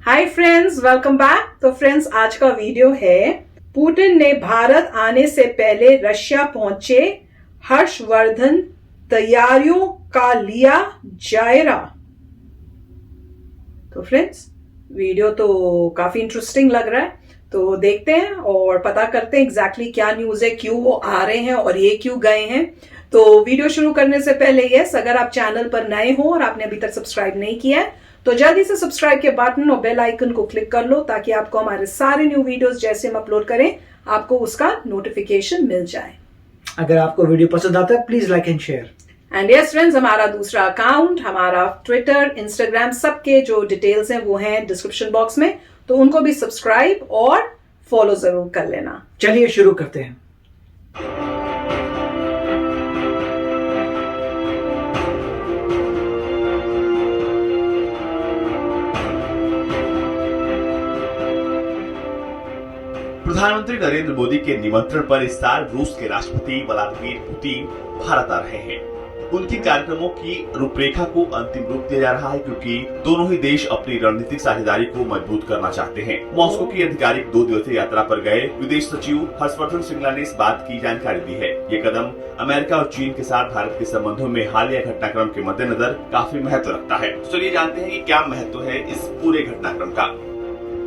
Hi friends, welcome back. तो friends, आज का वीडियो है पुतिन ने भारत आने से पहले रशिया पहुंचे, हर्षवर्धन तैयारियों का लिया जायजा। तो फ्रेंड्स, वीडियो तो काफी इंटरेस्टिंग लग रहा है, तो देखते हैं और पता करते हैं एग्जैक्टली क्या न्यूज है, क्यों वो आ रहे हैं और ये क्यों गए हैं। तो वीडियो शुरू करने से पहले अगर आप चैनल पर नए हो और आपने अभी तक सब्सक्राइब नहीं किया है तो जल्दी से सब्सक्राइब के बटन और बेल आइकन को क्लिक कर लो, ताकि आपको हमारे सारे न्यू वीडियोस जैसे हम अपलोड करें आपको उसका नोटिफिकेशन मिल जाए। अगर आपको वीडियो पसंद आता है please like and share. And yes friends, हमारा दूसरा अकाउंट, हमारा ट्विटर, इंस्टाग्राम, सबके जो डिटेल्स हैं वो हैं डिस्क्रिप्शन बॉक्स में, तो उनको भी सब्सक्राइब और फॉलो जरूर कर लेना। चलिए शुरू करते हैं। प्रधानमंत्री नरेंद्र मोदी के निमंत्रण पर इस साल रूस के राष्ट्रपति व्लादिमीर पुतिन भारत आ रहे हैं। उनके कार्यक्रमों की रूपरेखा को अंतिम रूप दिया जा रहा है, क्योंकि दोनों ही देश अपनी रणनीतिक साझेदारी को मजबूत करना चाहते हैं। मॉस्को की आधिकारिक 2 दिवसीय यात्रा पर गए विदेश सचिव हर्षवर्धन श्रृंगला ने इस बात की जानकारी दी है। ये कदम अमेरिका और चीन के साथ भारत के संबंधों में हालिया घटनाक्रम के मद्देनजर काफी महत्व रखता है। चलिए जानते हैं कि क्या महत्व है इस पूरे घटनाक्रम का।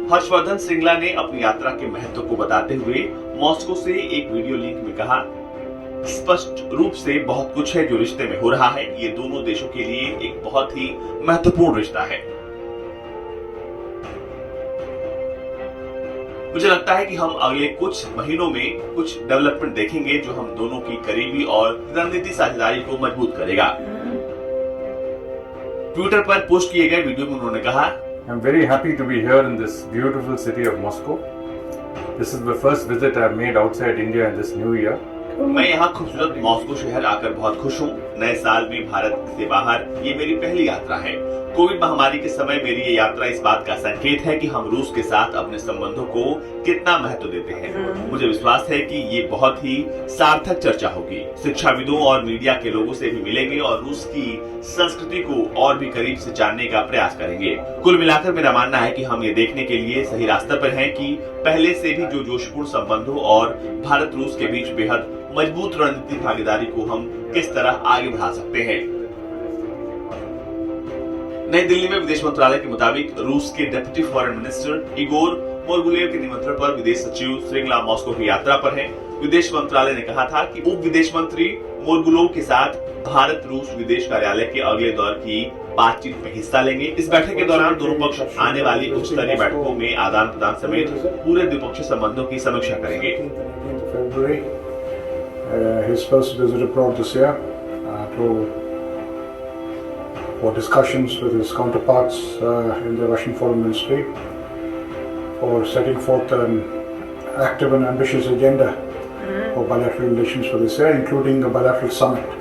हर्षवर्धन श्रृंगला ने अपनी यात्रा के महत्व को बताते हुए मॉस्को से एक वीडियो लिंक में कहा, स्पष्ट रूप से बहुत कुछ है जो रिश्ते में हो रहा है। ये दोनों देशों के लिए एक बहुत ही महत्वपूर्ण रिश्ता है। मुझे लगता है कि हम अगले कुछ महीनों में कुछ डेवलपमेंट देखेंगे जो हम दोनों की करीबी और रणनीतिक साझेदारी को मजबूत करेगा। ट्विटर पर पोस्ट किए गए वीडियो में उन्होंने कहा, I'm very happy to be here in this beautiful city of Moscow. This is the first visit I've made outside India in this new year. मैं यहाँ खूबसूरत मॉस्को शहर आकर बहुत खुश हूँ। नए साल में भारत से बाहर ये मेरी पहली यात्रा है। कोविड महामारी के समय मेरी ये यात्रा इस बात का संकेत है कि हम रूस के साथ अपने संबंधों को कितना महत्व देते हैं। मुझे विश्वास है कि ये बहुत ही सार्थक चर्चा होगी। शिक्षाविदों और मीडिया के लोगों से भी मिलेंगे और रूस की संस्कृति को और भी करीब से जानने का प्रयास करेंगे। कुल मिलाकर मेरा मानना है कि हम ये देखने के लिए सही रास्ते पर हैं कि पहले से भी जो जोशपूर्ण संबंधों और भारत रूस के बीच बेहद मजबूत रणनीतिक भागीदारी को हम किस तरह आगे बढ़ा सकते हैं। नई दिल्ली में विदेश मंत्रालय के मुताबिक रूस के डेप्यूटी फॉरेन मिनिस्टर इगोर मोर्गुलेव के निमंत्रण पर विदेश सचिव श्रृंगला मॉस्को की यात्रा पर हैं। विदेश मंत्रालय ने कहा था कि उप विदेश मंत्री मोर्गुलोव के साथ भारत रूस विदेश कार्यालय के अगले दौर की बातचीत में हिस्सा लेंगे। इस बैठक के दौरान दोनों पक्ष आने वाली उच्च स्तरीय बैठकों में आदान प्रदान समेत पूरे द्विपक्षीय संबंधों की समीक्षा करेंगे। His first visit abroad this year for discussions with his counterparts in the Russian Foreign Ministry for setting forth an active and ambitious agenda for bilateral relations for this year, including a bilateral summit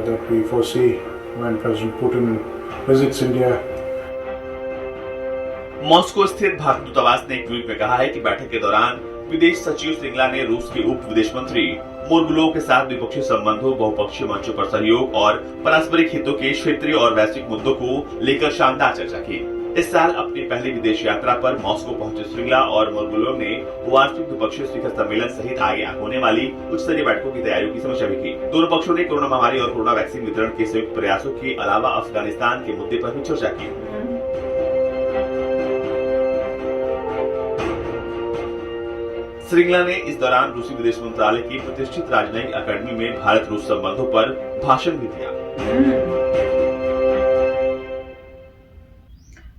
that we foresee when President Putin visits India. Moscow स्थित भारत दूतावास ने एक tweet में कहा है कि बैठक के दौरान विदेश सचिव श्रृंगला ने रूस के उप विदेश मंत्री मोर्गुलोव के साथ द्विपक्षीय संबंधों, बहुपक्षीय मंचों पर सहयोग और पारस्परिक हितों के क्षेत्रीय और वैश्विक मुद्दों को लेकर शानदार चर्चा की। इस साल अपनी पहली विदेश यात्रा पर मॉस्को पहुंचे श्रृंगला और मोर्गुलोव ने वार्षिक द्विपक्षीय शिखर सम्मेलन सहित आगे होने वाली उच्च स्तरीय बैठकों की तैयारियों की समीक्षा भी की। दोनों पक्षों ने कोरोना महामारी और कोरोना वैक्सीन वितरण के संयुक्त प्रयासों के अलावा अफगानिस्तान के मुद्दे पर भी चर्चा की। श्रृंगला ने इस दौरान रूसी विदेश मंत्रालय की प्रतिष्ठित राजनयिक अकादमी में भारत रूस संबंधों पर भाषण भी दिया।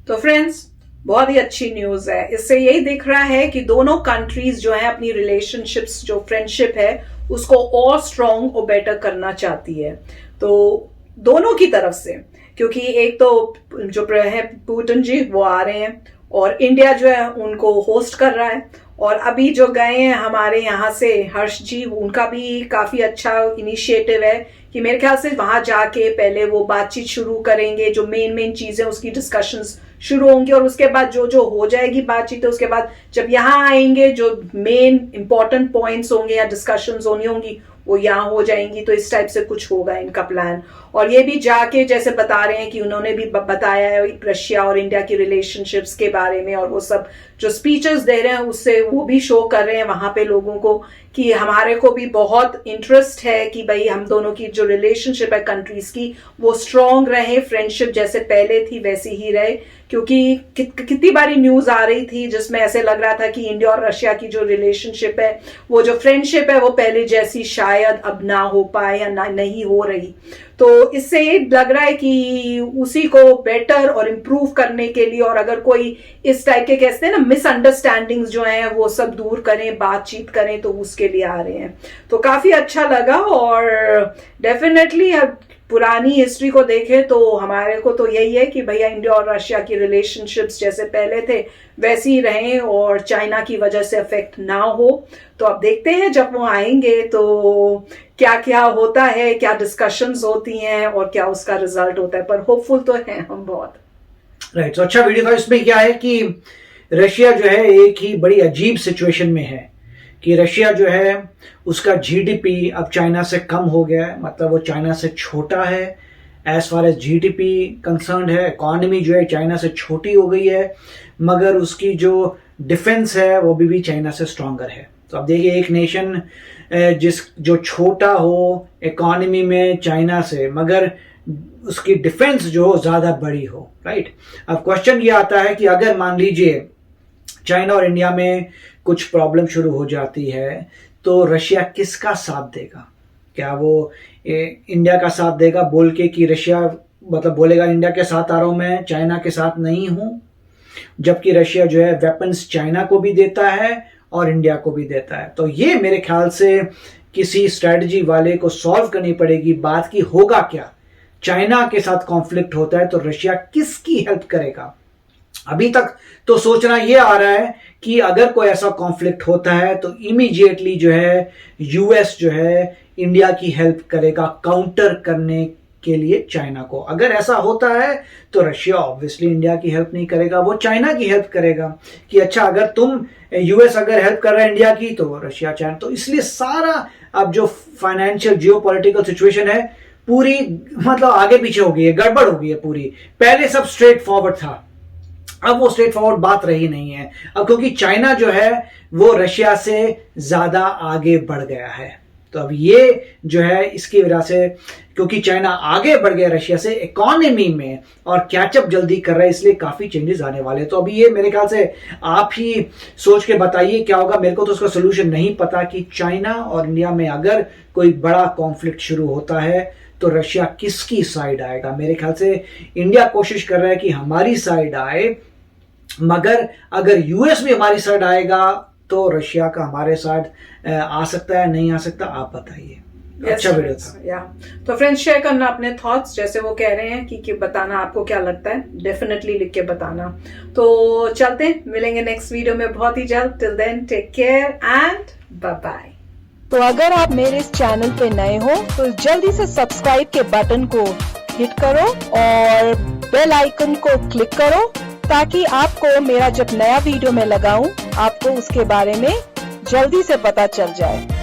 तो फ्रेंड्स, बहुत ही अच्छी न्यूज है। इससे यही दिख रहा है कि दोनों कंट्रीज जो है अपनी रिलेशनशिप्स, जो फ्रेंडशिप है, उसको और स्ट्रॉन्ग और बेटर करना चाहती है। तो दोनों की तरफ से, क्योंकि एक तो जो है पुतिन जी वो आ रहे हैं और इंडिया जो है उनको होस्ट कर रहा है, और अभी जो गए हैं हमारे यहाँ से हर्ष जी, उनका भी काफी अच्छा इनिशिएटिव है कि मेरे ख्याल से वहां जाके पहले वो बातचीत शुरू करेंगे, जो मेन चीजें उसकी डिस्कशंस शुरू होंगी, और उसके बाद जो हो जाएगी बातचीत, उसके बाद जब यहाँ आएंगे जो मेन इंपॉर्टेंट पॉइंट्स होंगे या डिस्कशंस होनी होंगी वो यहाँ हो जाएंगी। तो इस टाइप से कुछ होगा इनका प्लान। और ये भी जाके जैसे बता रहे हैं कि उन्होंने भी बताया है रशिया और इंडिया की रिलेशनशिप्स के बारे में, और वो सब जो स्पीचेस दे रहे हैं उससे वो भी शो कर रहे हैं वहां पे लोगों को कि हमारे को भी बहुत इंटरेस्ट है कि भाई हम दोनों की जो रिलेशनशिप है कंट्रीज की वो स्ट्रांग रहे, फ्रेंडशिप जैसे पहले थी वैसी ही रहे। क्योंकि कितनी बारी न्यूज आ रही थी जिसमें ऐसे लग रहा था कि इंडिया और रशिया की जो रिलेशनशिप है, वो जो फ्रेंडशिप है वो पहले जैसी शायद अब ना हो पाए या नहीं हो रही। तो इससे ये लग रहा है कि उसी को बेटर और इम्प्रूव करने के लिए, और अगर कोई इस टाइप के कहते हैं ना मिसअंडरस्टैंडिंग्स जो हैं वो सब दूर करें, बातचीत करें, तो उसके लिए आ रहे हैं। तो काफी अच्छा लगा। और डेफिनेटली अब पुरानी हिस्ट्री को देखें तो हमारे को तो यही है कि भैया इंडिया और रशिया की रिलेशनशिप्स जैसे पहले थे वैसे ही रहें और चाइना की वजह से अफेक्ट ना हो। तो अब देखते हैं जब वो आएंगे तो क्या क्या होता है, क्या डिस्कशंस होती हैं और क्या उसका रिजल्ट होता है, पर होपफुल तो हैं हम बहुत। राइट, तो अच्छा वीडियो था। इसमें क्या है कि रशिया जो है एक ही बड़ी अजीब सिचुएशन में है कि रशिया जो है उसका जीडीपी अब चाइना से कम हो गया है, मतलब वो चाइना से छोटा है as far as GDP concern है। इकॉनमी जो है चाइना से छोटी हो गई है, मगर उसकी जो डिफेंस है वो भी चाइना से स्ट्रांगर है। तो अब देखिए एक नेशन जो छोटा हो इकॉनमी में चाइना से, मगर उसकी डिफेंस जो ज्यादा बड़ी हो, राइट। अब क्वेश्चन ये आता है कि अगर मान लीजिए चाइना और इंडिया में कुछ प्रॉब्लम शुरू हो जाती है तो रशिया किसका साथ देगा? क्या वो इंडिया का साथ देगा बोल के कि रशिया मतलब बोलेगा इंडिया के साथ आ रहा हूं मैं, चाइना के साथ नहीं हूं, जबकि रशिया जो है वेपन्स चाइना को भी देता है और इंडिया को भी देता है। तो ये मेरे ख्याल से किसी स्ट्रेटजी वाले को सॉल्व करनी पड़ेगी बात की होगा क्या। चाइना के साथ कॉन्फ्लिक्ट होता है तो रशिया किसकी हेल्प करेगा? अभी तक तो सोचना यह आ रहा है कि अगर कोई ऐसा कॉन्फ्लिक्ट होता है तो इमीडिएटली जो है यूएस जो है इंडिया की हेल्प करेगा काउंटर करने के लिए चाइना को। अगर ऐसा होता है तो रशिया ऑब्वियसली इंडिया की हेल्प नहीं करेगा, वो चाइना की हेल्प करेगा कि अच्छा अगर तुम यूएस अगर हेल्प कर रहा है इंडिया की तो रशिया चाइना। तो इसलिए सारा अब जो फाइनेंशियल जियोपॉलिटिकल सिचुएशन है पूरी मतलब आगे पीछे हो गई है, गड़बड़ हो गई है पूरी। पहले सब स्ट्रेट फॉरवर्ड था, अब वो स्ट्रेट फॉरवर्ड बात रही नहीं है। अब क्योंकि चाइना जो है वो रशिया से ज्यादा आगे बढ़ गया है, तो अब ये जो है इसकी वजह से क्योंकि चाइना आगे बढ़ गया रशिया से इकोनॉमी में और कैचअप जल्दी कर रहा है, इसलिए काफी चेंजेस आने वाले हैं। तो अभी ये मेरे ख्याल से आप ही सोच के बताइए क्या होगा। मेरे को तो उसका सोल्यूशन नहीं पता कि चाइना और इंडिया में अगर कोई बड़ा कॉन्फ्लिक्ट शुरू होता है तो रशिया किसकी साइड आएगा। मेरे ख्याल से इंडिया कोशिश कर रहा है कि हमारी साइड आए, मगर अगर यूएस भी हमारी साइड आएगा तो रशिया का हमारे साइड आ सकता है, नहीं आ सकता, आप बताइए। अच्छा वीडियो था। तो फ्रेंड्स शेयर करना अपने थॉट्स, जैसे वो कह रहे हैं कि बताना आपको क्या लगता है, डेफिनेटली लिख के बताना। तो चलते हैं, मिलेंगे नेक्स्ट वीडियो में बहुत ही जल्द। Till then take care and bye bye. तो अगर आप मेरे इस चैनल पे नए हो तो जल्दी से सब्सक्राइब के बटन को हिट करो और बेल आइकन को क्लिक करो ताकि आपको मेरा जब नया वीडियो मैं लगाऊं आपको उसके बारे में जल्दी से पता चल जाए।